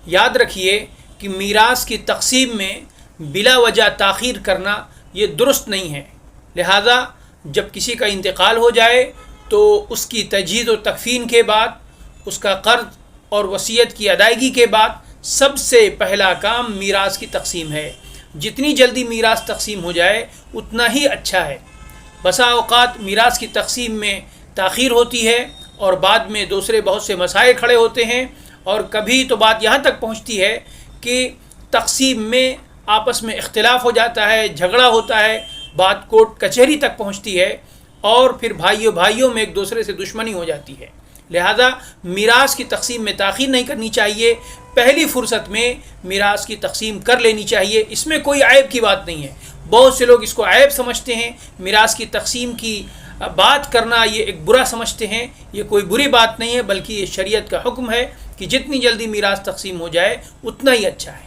یاد رکھیے کہ میراث کی تقسیم میں بلا وجہ تاخیر کرنا یہ درست نہیں ہے. لہذا جب کسی کا انتقال ہو جائے تو اس کی تجہیز و تکفین کے بعد، اس کا قرض اور وصیت کی ادائیگی کے بعد سب سے پہلا کام میراث کی تقسیم ہے. جتنی جلدی میراث تقسیم ہو جائے اتنا ہی اچھا ہے. بسا اوقات میراث کی تقسیم میں تاخیر ہوتی ہے اور بعد میں دوسرے بہت سے مسائل کھڑے ہوتے ہیں، اور کبھی تو بات یہاں تک پہنچتی ہے کہ تقسیم میں آپس میں اختلاف ہو جاتا ہے، جھگڑا ہوتا ہے، بات کورٹ کچہری تک پہنچتی ہے، اور پھر بھائیوں میں ایک دوسرے سے دشمنی ہو جاتی ہے. لہذا میراث کی تقسیم میں تاخیر نہیں کرنی چاہیے. پہلی فرصت میں میراث کی تقسیم کر لینی چاہیے. اس میں کوئی عیب کی بات نہیں ہے. بہت سے لوگ اس کو عیب سمجھتے ہیں، میراث کی تقسیم کی بات کرنا یہ ایک برا سمجھتے ہیں. یہ کوئی بری بات نہیں ہے، بلکہ یہ شریعت کا حکم ہے کہ جتنی جلدی میراث تقسیم ہو جائے اتنا ہی اچھا ہے.